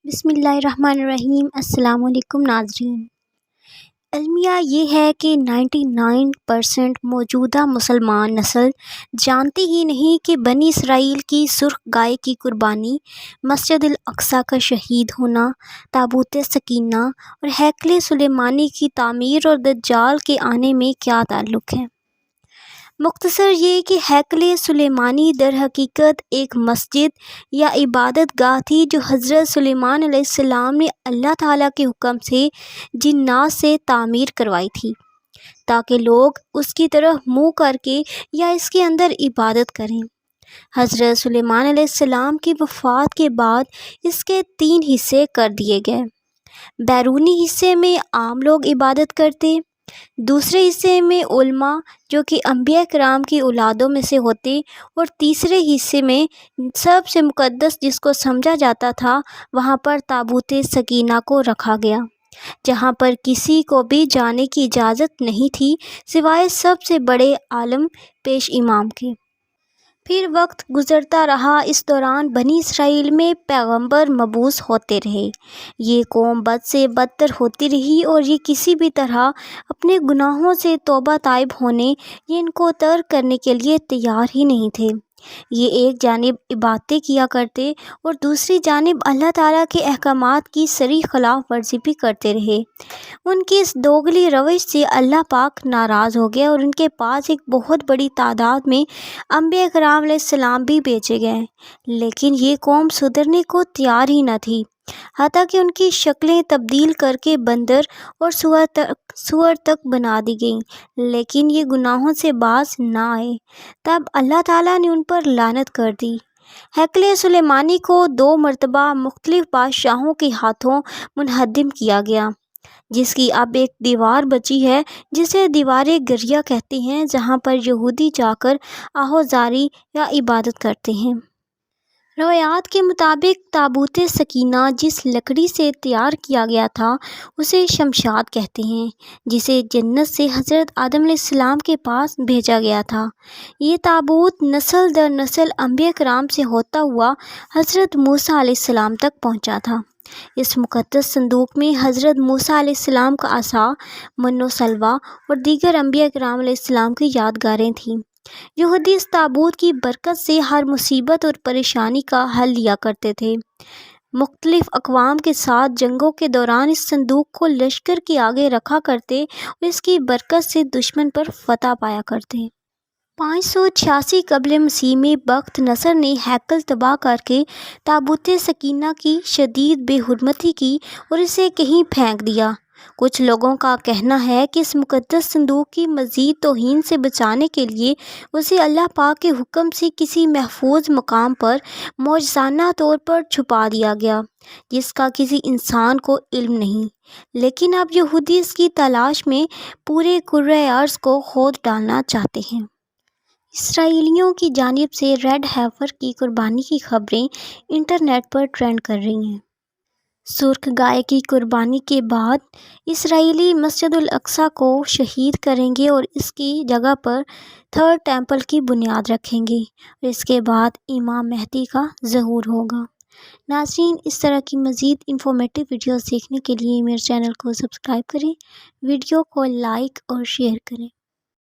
بسم اللہ الرحمن الرحیم۔ السلام علیکم ناظرین۔ المیہ یہ ہے کہ 99% موجودہ مسلمان نسل جانتے ہی نہیں کہ بنی اسرائیل کی سرخ گائے کی قربانی، مسجد الاقصیٰ کا شہید ہونا، تابوت سکینہ اور ہیکل سلیمانی کی تعمیر اور دجال کے آنے میں کیا تعلق ہے؟ مختصر یہ کہ ہیکل سلیمانی در حقیقت ایک مسجد یا عبادت گاہ تھی جو حضرت سلیمان علیہ السلام نے اللہ تعالیٰ کے حکم سے جنات سے تعمیر کروائی تھی تاکہ لوگ اس کی طرف منہ کر کے یا اس کے اندر عبادت کریں۔ حضرت سلیمان علیہ السلام کی وفات کے بعد اس کے 3 حصے کر دیے گئے۔ بیرونی حصے میں عام لوگ عبادت کرتے، دوسرے حصے میں علماء جو کہ انبیاء کرام کی اولادوں میں سے ہوتے، اور تیسرے حصے میں سب سے مقدس جس کو سمجھا جاتا تھا وہاں پر تابوت سکینہ کو رکھا گیا، جہاں پر کسی کو بھی جانے کی اجازت نہیں تھی سوائے سب سے بڑے عالم پیش امام کے۔ پھر وقت گزرتا رہا، اس دوران بنی اسرائیل میں پیغمبر مبعوث ہوتے رہے۔ یہ قوم بد سے بدتر ہوتی رہی اور یہ کسی بھی طرح اپنے گناہوں سے توبہ طائب ہونے یا ان کو ترک کرنے کے لیے تیار ہی نہیں تھے۔ یہ ایک جانب عبادتیں کیا کرتے اور دوسری جانب اللہ تعالیٰ کے احکامات کی صریح خلاف ورزی بھی کرتے رہے۔ ان کی اس دوگلی روش سے اللہ پاک ناراض ہو گیا اور ان کے پاس ایک بہت بڑی تعداد میں انبیاء کرام علیہ السلام بھی بھیجے گئے، لیکن یہ قوم سدھرنے کو تیار ہی نہ تھی، حتیٰ کہ ان کی شکلیں تبدیل کر کے بندر اور سور تک بنا دی گئیں، لیکن یہ گناہوں سے باز نہ آئے۔ تب اللہ تعالیٰ نے ان پر لعنت کر دی۔ ہیکل سلیمانی کو 2 مرتبہ مختلف بادشاہوں کے ہاتھوں منہدم کیا گیا، جس کی اب ایک دیوار بچی ہے جسے دیوار گریہ کہتے ہیں، جہاں پر یہودی جا کر آہوازاری یا عبادت کرتے ہیں۔ روایات کے مطابق تابوت سکینہ جس لکڑی سے تیار کیا گیا تھا اسے شمشاد کہتے ہیں، جسے جنت سے حضرت آدم علیہ السلام کے پاس بھیجا گیا تھا۔ یہ تابوت نسل در نسل انبیاء کرام سے ہوتا ہوا حضرت موسیٰ علیہ السلام تک پہنچا تھا۔ اس مقدس صندوق میں حضرت موسیٰ علیہ السلام کا عصا، من و سلویٰ اور دیگر انبیاء کرام علیہ السلام کی یادگاریں تھیں۔ یہودی اس تابوت کی برکت سے ہر مصیبت اور پریشانی کا حل لیا کرتے تھے۔ مختلف اقوام کے ساتھ جنگوں کے دوران اس صندوق کو لشکر کے آگے رکھا کرتے اور اس کی برکت سے دشمن پر فتح پایا کرتے۔ 586 قبل مسیح میں بخت نصر نے ہیکل تباہ کر کے تابوت سکینہ کی شدید بے حرمتی کی اور اسے کہیں پھینک دیا۔ کچھ لوگوں کا کہنا ہے کہ اس مقدس صندوق کی مزید توہین سے بچانے کے لیے اسے اللہ پاک کے حکم سے کسی محفوظ مقام پر معجزانہ طور پر چھپا دیا گیا، جس کا کسی انسان کو علم نہیں، لیکن اب یہودی اس کی تلاش میں پورے کرۂ ارض کو کھود ڈالنا چاہتے ہیں۔ اسرائیلیوں کی جانب سے ریڈ ہیفر کی قربانی کی خبریں انٹرنیٹ پر ٹرینڈ کر رہی ہیں۔ سرخ گائے کی قربانی کے بعد اسرائیلی مسجد الاقصیٰ کو شہید کریں گے اور اس کی جگہ پر 3rd ٹیمپل کی بنیاد رکھیں گے اور اس کے بعد امام مہدی کا ظہور ہوگا۔ ناظرین، اس طرح کی مزید انفارمیٹیو ویڈیوز دیکھنے کے لیے میرے چینل کو سبسکرائب کریں، ویڈیو کو لائک اور شیئر کریں۔